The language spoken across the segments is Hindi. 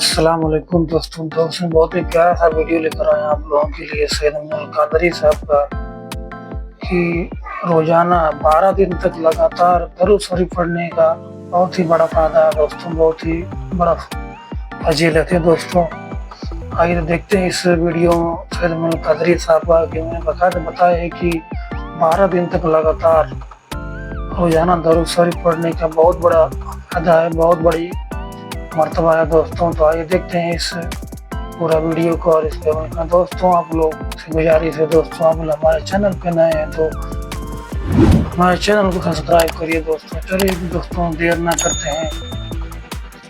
अस्सलाम वालेकुम दोस्तों बहुत ही प्यारा सा वीडियो लेकर आए हैं आप लोगों के लिए सैयद अमीनुल कादरी साहब का कि रोजाना 12 दिन तक लगातार दरूद शरीफ पढ़ने का बहुत ही बड़ा फायदा है दोस्तों, बहुत ही बड़ा फजीलत है दोस्तों। आइए देखते हैं इस वीडियो में सैयद अमीनुल कादरी साहब का कि उन्होंने बाकायदा बताया है कि 12 दिन तक लगातार रोजाना दरूद शरीफ पढ़ने का बहुत बड़ा फायदा है, बहुत बड़ी मर्तबा है दोस्तों। तो आइए देखते हैं इस पूरा वीडियो को और इसके बाद दोस्तों आप लोग से गुजारिश है दोस्तों, आप लोग हमारे चैनल पे नए हैं तो हमारे चैनल को सब्सक्राइब करिए दोस्तों। चलिए दोस्तों देर ना करते हैं,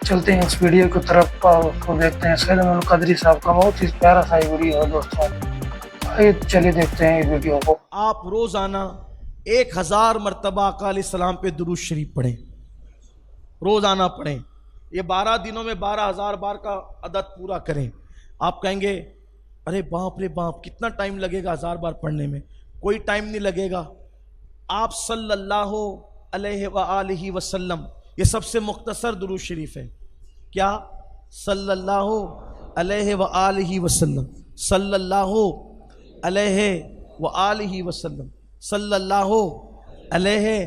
चलते हैं उस वीडियो की तरफ और उसको देखते हैं। सैयद अमीनुल कादरी साहब का बहुत ही प्यारा सा वीडियो है दोस्तों, आइए चलिए देखते हैं इस वीडियो को। आप रोजाना 1000 मरतबा आका अलैहिस्सलाम पे दुरूद शरीफ पढ़ें, रोजाना पढ़ें। ये 12 दिनों में 12,000 बार का अदद पूरा करें। आप कहेंगे अरे बाप रे बाप कितना टाइम लगेगा 1000 बार पढ़ने में? कोई टाइम नहीं लगेगा। आप सल्लल्लाहु अलैहि वसल्लम, ये सबसे मुख्तसर दुरूद शरीफ है। क्या? सल्लल्लाहु अलैहि वसल्लम, सल्लल्लाहु अलैहि वसल्लम, सल्लल्लाहु अलैहि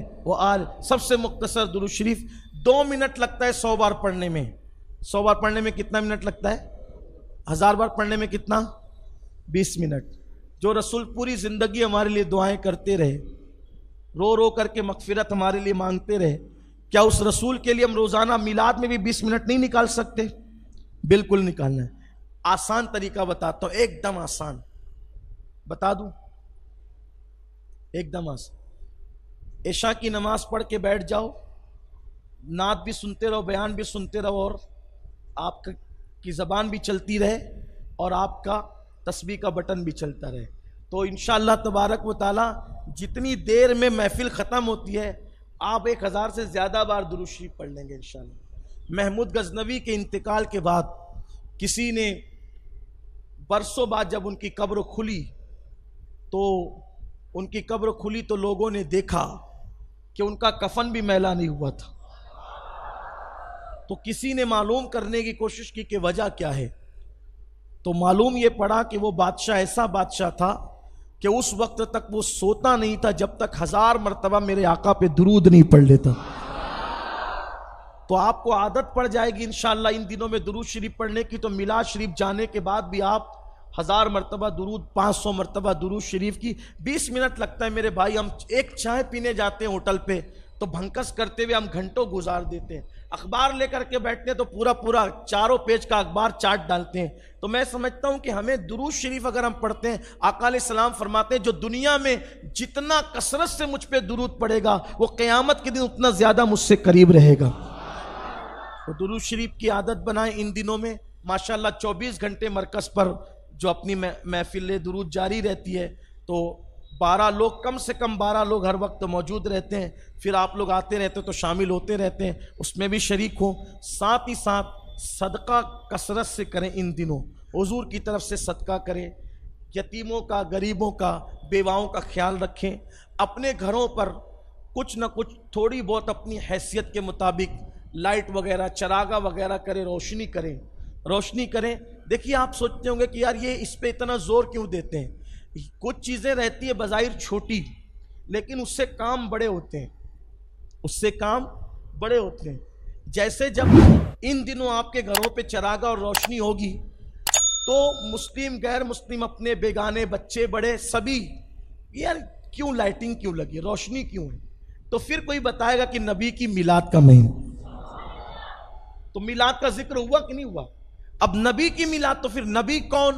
सबसे मुख्तसर दुरूद शरीफ। 2 मिनट लगता है 100 बार पढ़ने में। 100 बार पढ़ने में कितना मिनट लगता है? 1000 बार पढ़ने में कितना? 20 मिनट। जो रसूल पूरी ज़िंदगी हमारे लिए दुआएं करते रहे, रो रो करके मगफिरत हमारे लिए मांगते रहे, क्या उस रसूल के लिए हम रोज़ाना मिलाद में भी 20 मिनट नहीं निकाल सकते? बिल्कुल निकालना है। आसान तरीका बताता हूँ, एकदम आसान बता दूँ, एकदम आसान। इशा की नमाज पढ़ के बैठ जाओ, नात भी सुनते रहो, बयान भी सुनते रहो और आपकी ज़बान भी चलती रहे और आपका तस्बीह का बटन भी चलता रहे, तो इंशाअल्लाह तबारक व ताला जितनी देर में महफिल ख़त्म होती है आप 1000 से ज़्यादा बार दुरूद शरीफ पढ़ लेंगे इंशाअल्लाह। महमूद गज़नवी के इंतकाल के बाद किसी ने बरसों बाद जब उनकी कब्र खुली तो लोगों ने देखा कि उनका कफन भी मैला नहीं हुआ था। तो किसी ने मालूम करने की कोशिश की कि वजह क्या है, तो मालूम ये पड़ा कि वो बादशाह ऐसा बादशाह था कि उस वक्त तक वो सोता नहीं था जब तक 1000 मरतबा मेरे आका पे दुरूद नहीं पढ़ लेता। तो आपको आदत पड़ जाएगी इंशाअल्लाह इन दिनों में दुरूद शरीफ पढ़ने की। तो मिलाद शरीफ जाने के बाद भी आप 1000 मरतबा दुरूद, 500 मरतबा दुरूद शरीफ की। 20 मिनट लगता है मेरे भाई। हम एक चाय पीने जाते हैं होटल पे तो भंकस करते हुए हम घंटों गुजार देते हैं। अखबार लेकर के बैठते हैं तो पूरा 4 पेज का अखबार चाट डालते हैं। तो मैं समझता हूं कि हमें दुरूद शरीफ अगर हम पढ़ते हैं, आका अलैहिस्सलाम फरमाते हैं जो दुनिया में जितना कसरत से मुझ पे दुरूद पड़ेगा वो क़यामत के दिन उतना ज़्यादा मुझसे करीब रहेगा। तो दुरूद शरीफ की आदत बनाएं इन दिनों में। माशाअल्लाह 24 घंटे मरकज़ पर जो अपनी महफिल दुरूद जारी रहती है, तो 12 लोग, कम से कम 12 लोग हर वक्त मौजूद रहते हैं। फिर आप लोग आते रहते हो तो शामिल होते रहते हैं, उसमें भी शरीक हो। साथ ही साथ सदका कसरत से करें इन दिनों, हुजूर की तरफ से सदका करें। यतीमों का, गरीबों का, बेवाओं का ख्याल रखें। अपने घरों पर कुछ न कुछ थोड़ी बहुत अपनी हैसियत के मुताबिक लाइट वगैरह, चरागा वगैरह करें, रोशनी करें। देखिए आप सोचते होंगे कि यार ये इस पे इतना जोर क्यों देते हैं। कुछ चीज़ें रहती है बज़ाहिर छोटी, लेकिन उससे काम बड़े होते हैं, जैसे जब इन दिनों आपके घरों पे चरागा और रोशनी होगी तो मुस्लिम, गैर मुस्लिम, अपने बेगाने, बच्चे बड़े सभी, यार क्यों लाइटिंग क्यों लगी, रोशनी क्यों है? तो फिर कोई बताएगा कि नबी की मिलाद का महीना। तो मिलाद का जिक्र हुआ कि नहीं हुआ? अब नबी की मिलाद, तो फिर नबी कौन?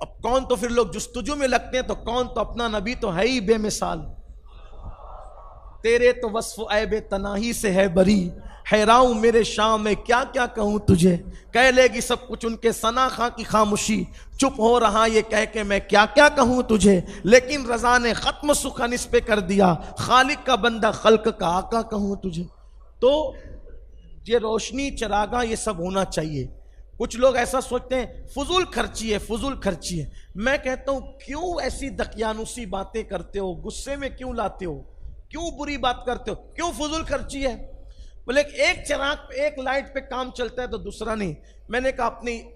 अब कौन तो फिर लोग जुस्तजू में लगते हैं, तो कौन? तो अपना नबी तो है ही बेमिसाल। तेरे तो वस्फ ऐबे तनाही से है बरी, हैराऊं मेरे शाम में क्या क्या कहूं तुझे। कह लेगी सब कुछ उनके सना खां की खामोशी, चुप हो रहा ये कह के मैं क्या क्या कहूं तुझे। लेकिन रजा ने खत्म सुखन इस पे कर दिया, खालिक का बंदा खल्क का आका कहूं तुझे। तो ये रोशनी, चरागा, ये सब होना चाहिए। कुछ लोग ऐसा सोचते हैं फजूल खर्ची है। मैं कहता हूं क्यों ऐसी दकियानुसी बातें करते हो, गुस्से में क्यों लाते हो, क्यों बुरी बात करते हो, क्यों फजूल खर्ची है? बोले एक चिराग पे, एक लाइट पे काम चलता है तो दूसरा नहीं। मैंने कहा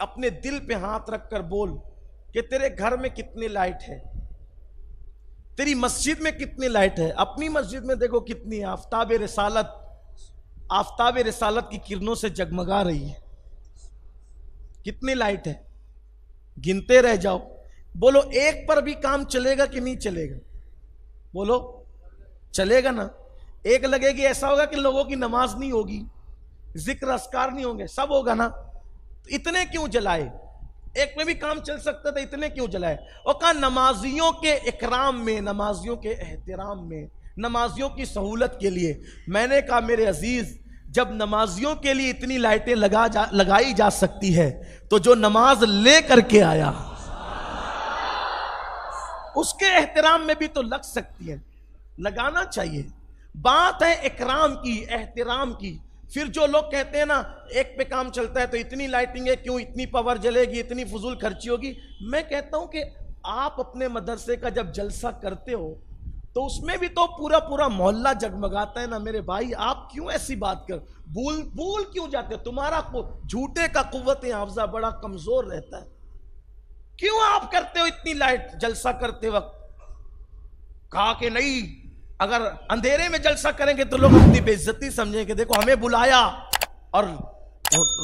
अपने दिल पे हाथ रखकर बोल कि तेरे घर में कितनी लाइट है, तेरी मस्जिद में कितनी लाइट है। अपनी मस्जिद में देखो कितनी है, आफताब रिसालत की किरणों से जगमगा रही है। कितनी लाइट है, गिनते रह जाओ। बोलो एक पर भी काम चलेगा कि नहीं चलेगा? बोलो चलेगा ना। एक लगेगी, ऐसा होगा कि लोगों की नमाज नहीं होगी, जिक्र अस्कार नहीं होंगे, सब होगा ना। तो इतने क्यों जलाए? एक में भी काम चल सकता था, इतने क्यों जलाए? और कहा नमाजियों के इकराम में, नमाजियों के एहतराम में, नमाजियों की सहूलत के लिए। मैंने कहा मेरे अजीज, जब नमाजियों के लिए इतनी लाइटें लगाई जा सकती है तो जो नमाज ले करके आया उसके एहतराम में भी तो लग सकती है, लगाना चाहिए। बात है इकराम की, एहतराम की। फिर जो लोग कहते हैं ना एक पे काम चलता है तो इतनी लाइटिंग है, क्यों इतनी पावर जलेगी, इतनी फजूल खर्ची होगी। मैं कहता हूं कि आप अपने मदरसे का जब जलसा करते हो तो उसमें भी तो पूरा पूरा मोहल्ला जगमगाता है ना मेरे भाई। आप क्यों ऐसी बात कर, भूल क्यों जाते हो? तुम्हारा झूठे का कुव्वत हाफजा बड़ा कमजोर रहता है। क्यों आप करते हो इतनी लाइट जलसा करते वक्त? कहा कि नहीं, अगर अंधेरे में जलसा करेंगे तो लोग अपनी बेइज्जती समझेंगे, देखो हमें बुलाया और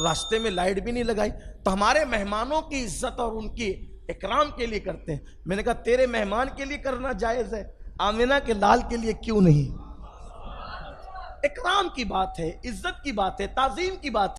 रास्ते में लाइट भी नहीं लगाई। तो हमारे मेहमानों की इज्जत और उनकी इकराम के लिए करते हैं। मैंने कहा तेरे मेहमान के लिए करना जायज है, आमिना के लाल के लिए क्यों नहीं? इकराम की बात है, इज्जत की बात है, ताजीम की बात है।